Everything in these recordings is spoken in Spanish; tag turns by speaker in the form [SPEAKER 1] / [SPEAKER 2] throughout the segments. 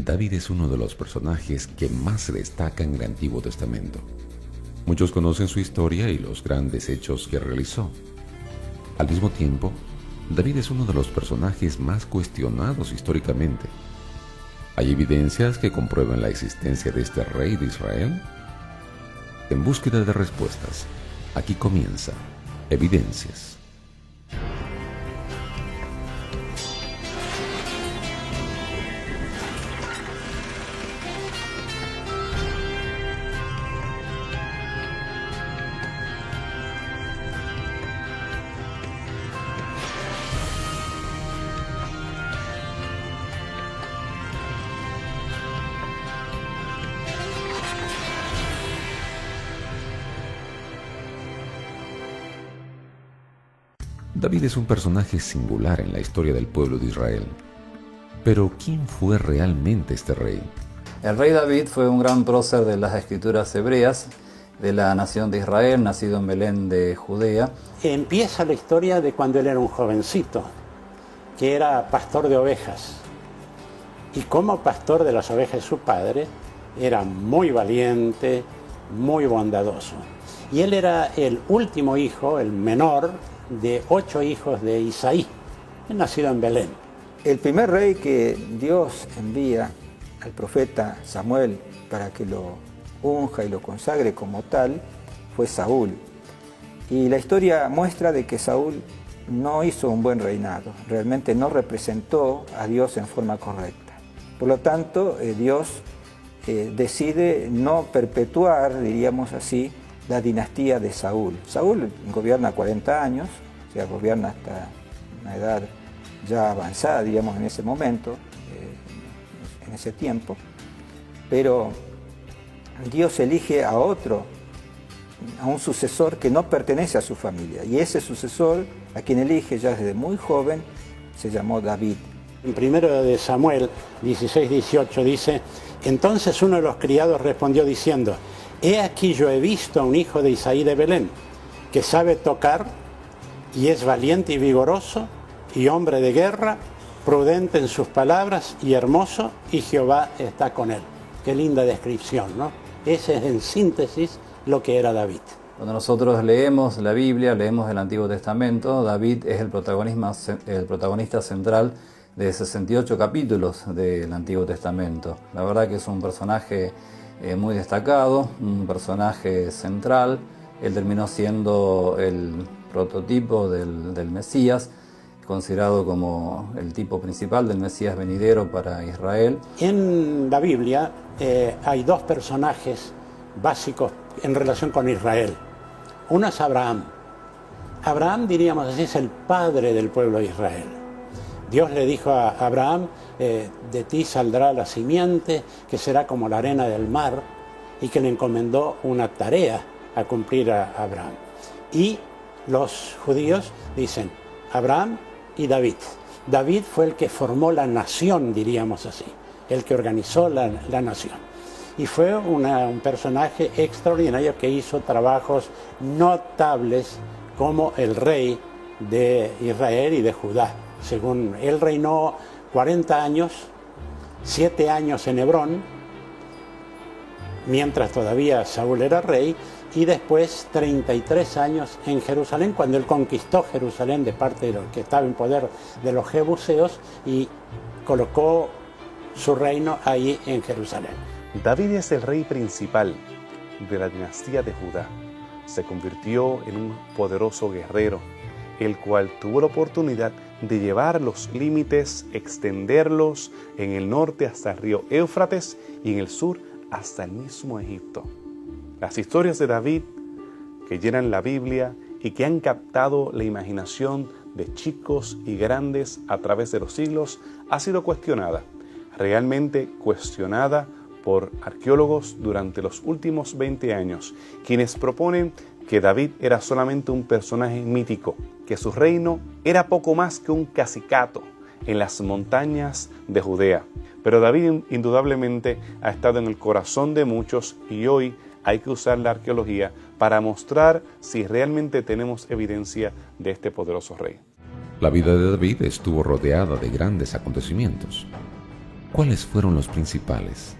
[SPEAKER 1] David es uno de los personajes que más se destaca en el Antiguo Testamento. Muchos conocen su historia y los grandes hechos que realizó. Al mismo tiempo, David es uno de los personajes más cuestionados históricamente. ¿Hay evidencias que comprueban la existencia de este rey de Israel? En búsqueda de respuestas, aquí comienza Evidencias. David es un personaje singular en la historia del pueblo de Israel. Pero, ¿quién fue realmente este rey?
[SPEAKER 2] El rey David fue un gran prócer de las escrituras hebreas, de la nación de Israel, nacido en Belén de Judea.
[SPEAKER 3] Empieza la historia de cuando él era un jovencito, que era pastor de ovejas. Y como pastor de las ovejas de su padre, era muy valiente, muy bondadoso. Y él era el último hijo, el menor, de 8 hijos de Isaí, nacido en Belén.
[SPEAKER 4] El primer rey que Dios envía al profeta Samuel para que lo unja y lo consagre como tal fue Saúl. Y la historia muestra de que Saúl no hizo un buen reinado, realmente no representó a Dios en forma correcta. Por lo tanto, Dios decide no perpetuar, diríamos así, la dinastía de Saúl. Saúl gobierna 40 años, o sea, gobierna hasta una edad ya avanzada, digamos, en ese momento, en ese tiempo, pero Dios elige a un sucesor que no pertenece a su familia, y ese sucesor, a quien elige ya desde muy joven, se llamó David.
[SPEAKER 3] En primero de Samuel 16-18 dice: entonces uno de los criados respondió diciendo: he aquí yo he visto a un hijo de Isaí de Belén, que sabe tocar y es valiente y vigoroso y hombre de guerra, prudente en sus palabras y hermoso, y Jehová está con él. Qué linda descripción, ¿no? Ese es en síntesis lo que era David.
[SPEAKER 2] Cuando nosotros leemos la Biblia, leemos el Antiguo Testamento, David es el protagonista central de 68 capítulos del Antiguo Testamento. La verdad que es un personaje muy destacado, un personaje central. Él terminó siendo el prototipo del Mesías, considerado como el tipo principal del Mesías venidero para Israel.
[SPEAKER 3] En la Biblia hay 2 personajes básicos en relación con Israel. Uno es Abraham. Abraham, diríamos así, es el padre del pueblo de Israel. Dios le dijo a Abraham: de ti saldrá la simiente que será como la arena del mar, y que le encomendó una tarea a cumplir a Abraham. Y los judíos dicen Abraham y David. David fue el que formó la nación, diríamos así, el que organizó la nación. Y fue un personaje extraordinario que hizo trabajos notables como el rey de Israel y de Judá. Según él reinó 40 años, 7 años en Hebrón, mientras todavía Saúl era rey, y después 33 años en Jerusalén, cuando él conquistó Jerusalén de parte de los que estaba en poder de los jebuseos y colocó su reino ahí en Jerusalén.
[SPEAKER 5] David es el rey principal de la dinastía de Judá. Se convirtió en un poderoso guerrero, el cual tuvo la oportunidad de llevar los límites, extenderlos en el norte hasta el río Éufrates y en el sur hasta el mismo Egipto. Las historias de David que llenan la Biblia y que han captado la imaginación de chicos y grandes a través de los siglos ha sido cuestionada, realmente cuestionada por arqueólogos durante los últimos 20 años, quienes proponen que David era solamente un personaje mítico, que su reino era poco más que un cacicato en las montañas de Judea. Pero David indudablemente ha estado en el corazón de muchos, y hoy hay que usar la arqueología para mostrar si realmente tenemos evidencia de este poderoso rey.
[SPEAKER 1] La vida de David estuvo rodeada de grandes acontecimientos. ¿Cuáles fueron los principales?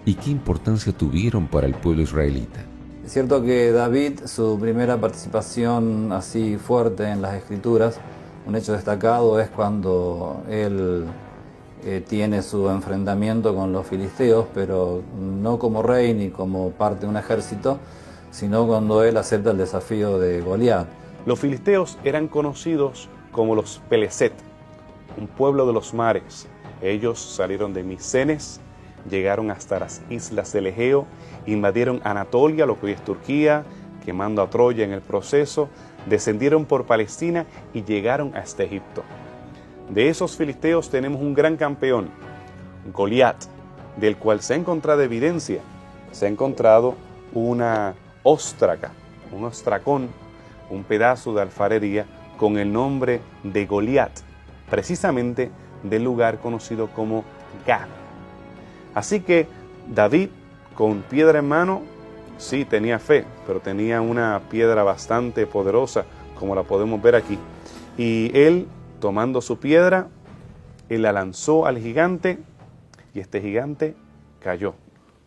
[SPEAKER 1] ¿Y qué importancia tuvieron para el pueblo israelita?
[SPEAKER 2] Es cierto que David, su primera participación así fuerte en las Escrituras, un hecho destacado es cuando él tiene su enfrentamiento con los filisteos, pero no como rey ni como parte de un ejército, sino cuando él acepta el desafío de Goliat.
[SPEAKER 5] Los filisteos eran conocidos como los Peleset, un pueblo de los mares. Ellos salieron de Micenes, llegaron hasta las islas del Egeo, invadieron Anatolia, lo que hoy es Turquía, quemando a Troya en el proceso, descendieron por Palestina y llegaron hasta Egipto. De esos filisteos tenemos un gran campeón, Goliat, del cual se ha encontrado evidencia. Se ha encontrado una óstraca, un ostracón, un pedazo de alfarería con el nombre de Goliat, precisamente del lugar conocido como Gat. Así que David, con piedra en mano, sí tenía fe, pero tenía una piedra bastante poderosa, como la podemos ver aquí. Y él, tomando su piedra, él la lanzó al gigante y este gigante cayó,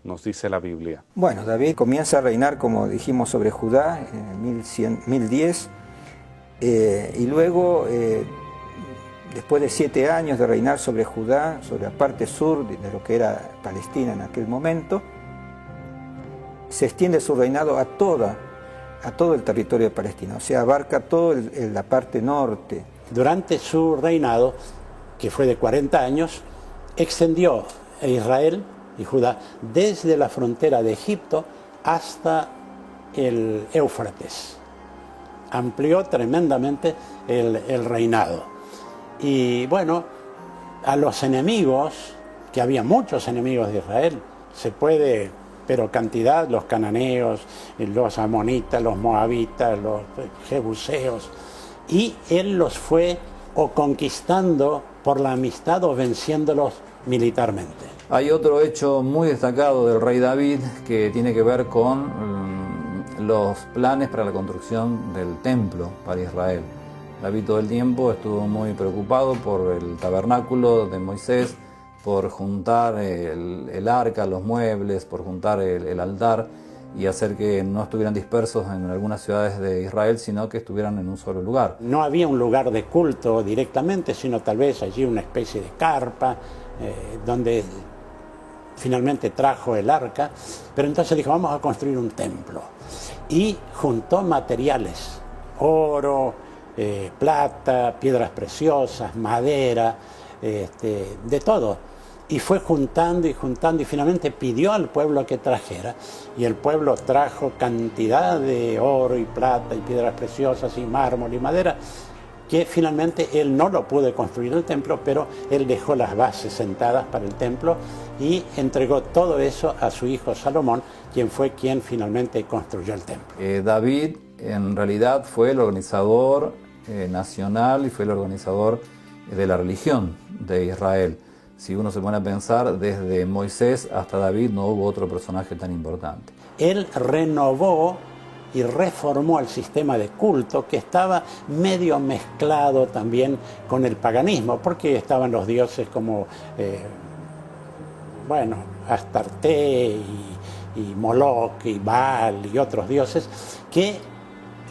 [SPEAKER 5] nos dice la Biblia.
[SPEAKER 4] Bueno, David comienza a reinar, como dijimos, sobre Judá en 1010 y luego, después de 7 años de reinar sobre Judá, sobre la parte sur de lo que era Palestina en aquel momento, se extiende su reinado a todo el territorio de Palestina, o sea, abarca toda la parte norte.
[SPEAKER 3] Durante su reinado, que fue de 40 años, extendió a Israel y Judá desde la frontera de Egipto hasta el Éufrates. Amplió tremendamente el reinado. Y bueno, a los enemigos, que había muchos enemigos de Israel, se puede, pero cantidad, los cananeos, los amonitas, los moabitas, los jebuseos, y él los fue o conquistando por la amistad o venciéndolos militarmente.
[SPEAKER 2] Hay otro hecho muy destacado del rey David que tiene que ver con los planes para la construcción del templo para Israel. David todo el tiempo estuvo muy preocupado por el tabernáculo de Moisés, por juntar el arca, los muebles, por juntar el altar y hacer que no estuvieran dispersos en algunas ciudades de Israel, sino que estuvieran en un solo lugar.
[SPEAKER 3] No había un lugar de culto directamente, sino tal vez allí una especie de carpa, donde finalmente trajo el arca, pero entonces dijo, vamos a construir un templo. Y juntó materiales, oro, plata, piedras preciosas, madera, de todo. Y fue juntando y juntando y finalmente pidió al pueblo que trajera. Y el pueblo trajo cantidad de oro y plata y piedras preciosas y mármol y madera, que finalmente él no lo pudo construir el templo, pero él dejó las bases sentadas para el templo y entregó todo eso a su hijo Salomón, quien fue quien finalmente construyó el templo.
[SPEAKER 2] David en realidad fue el organizador nacional y fue el organizador de la religión de Israel. Si uno se pone a pensar, desde Moisés hasta David no hubo otro personaje tan importante.
[SPEAKER 3] Él renovó y reformó el sistema de culto que estaba medio mezclado también con el paganismo, porque estaban los dioses como, Astarte y Moloch y Baal y otros dioses, que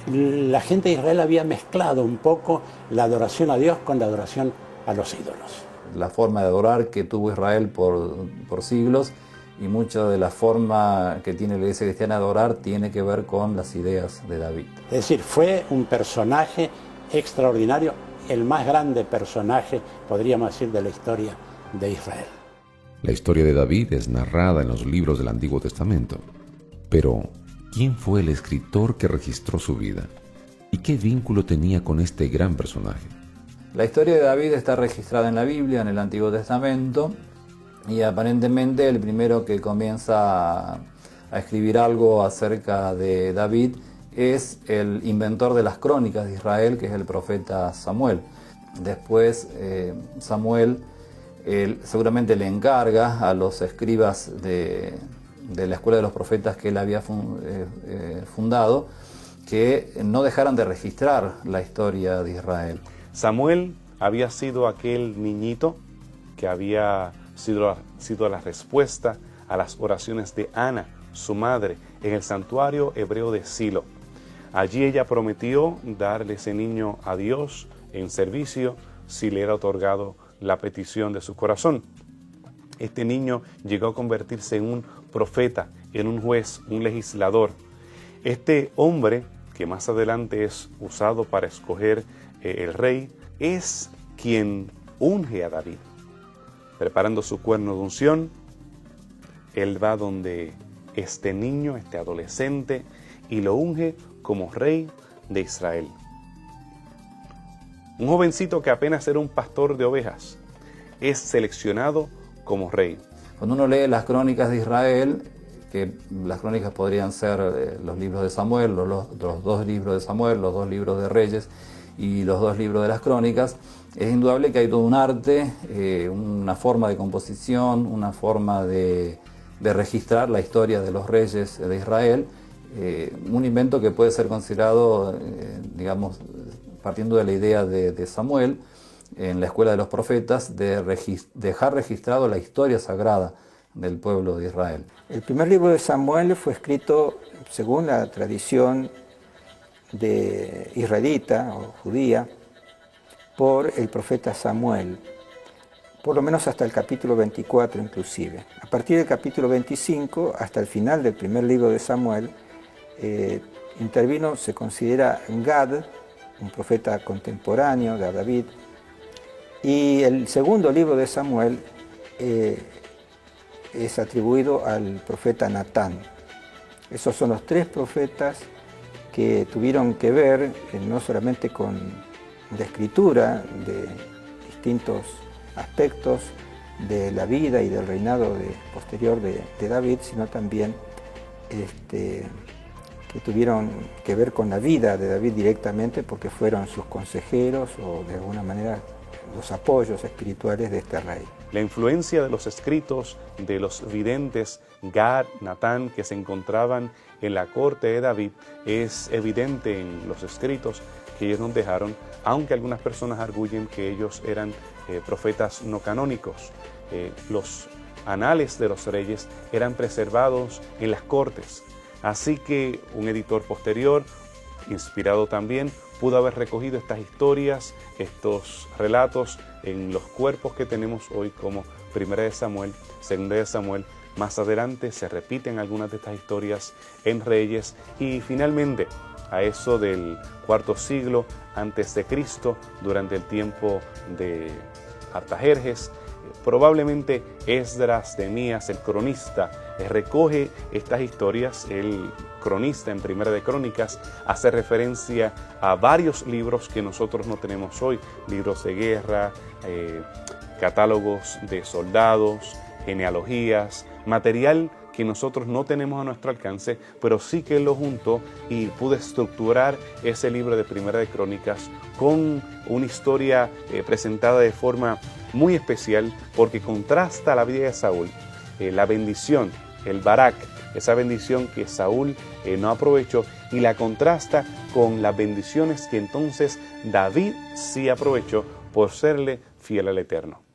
[SPEAKER 3] la gente de Israel había mezclado un poco la adoración a Dios con la adoración a los ídolos.
[SPEAKER 2] La forma de adorar que tuvo Israel por siglos y mucha de la forma que tiene la Iglesia cristiana de adorar tiene que ver con las ideas de David.
[SPEAKER 3] Es decir, fue un personaje extraordinario, el más grande personaje, podríamos decir, de la historia de Israel.
[SPEAKER 1] La historia de David es narrada en los libros del Antiguo Testamento. Pero, ¿quién fue el escritor que registró su vida? ¿Y qué vínculo tenía con este gran personaje?
[SPEAKER 2] La historia de David está registrada en la Biblia, en el Antiguo Testamento, y aparentemente el primero que comienza a escribir algo acerca de David es el inventor de las crónicas de Israel, que es el profeta Samuel. Después Samuel seguramente le encarga a los escribas de la escuela de los profetas que él había fundado que no dejaran de registrar la historia de Israel.
[SPEAKER 5] Samuel había sido aquel niñito que había sido la respuesta a las oraciones de Ana, su madre, en el santuario hebreo de Silo. Allí ella prometió darle ese niño a Dios en servicio si le era otorgado la petición de su corazón. Este niño llegó a convertirse en un profeta, en un juez, un legislador. Este hombre, que más adelante es usado para escoger el rey, es quien unge a David. Preparando su cuerno de unción, él va donde este niño, este adolescente, y lo unge como rey de Israel. Un jovencito que apenas era un pastor de ovejas es seleccionado como rey.
[SPEAKER 2] Cuando uno lee las crónicas de Israel, que las crónicas podrían ser los libros de Samuel, los dos libros de Samuel, los dos libros de Reyes y los dos libros de las crónicas, es indudable que hay todo un arte, una forma de composición, una forma de registrar la historia de los reyes de Israel, un invento que puede ser considerado, digamos, partiendo de la idea de Samuel, en la escuela de los profetas, de dejar registrado la historia sagrada del pueblo de Israel.
[SPEAKER 4] El primer libro de Samuel fue escrito según la tradición de israelita o judía por el profeta Samuel, por lo menos hasta el capítulo 24 inclusive. A partir del capítulo 25 hasta el final del primer libro de Samuel intervino, se considera Gad, un profeta contemporáneo de David, y el segundo libro de Samuel es atribuido al profeta Natán. Esos son los tres profetas que tuvieron que ver no solamente con la escritura de distintos aspectos de la vida y del reinado posterior de David, sino también que tuvieron que ver con la vida de David directamente, porque fueron sus consejeros o de alguna manera los apoyos espirituales de este rey.
[SPEAKER 5] La influencia de los escritos de los videntes Gad, Natán, que se encontraban en la corte de David, es evidente en los escritos que ellos nos dejaron, aunque algunas personas arguyen que ellos eran profetas no canónicos. Los anales de los reyes eran preservados en las cortes, así que un editor posterior, inspirado también, pudo haber recogido estas historias, estos relatos en los cuerpos que tenemos hoy como Primera de Samuel, Segunda de Samuel. Más adelante se repiten algunas de estas historias en Reyes y finalmente a eso del cuarto siglo antes de Cristo, durante el tiempo de Artajerjes, probablemente Esdras, Nehemías, el cronista, recoge estas historias. El cronista en Primera de Crónicas hace referencia a varios libros que nosotros no tenemos hoy, libros de guerra, catálogos de soldados, genealogías, material que nosotros no tenemos a nuestro alcance, pero sí que lo juntó y pudo estructurar ese libro de Primera de Crónicas con una historia presentada de forma muy especial, porque contrasta la vida de Saúl, la bendición, el Barak, esa bendición que Saúl no aprovechó, y la contrasta con las bendiciones que entonces David sí aprovechó por serle fiel al Eterno.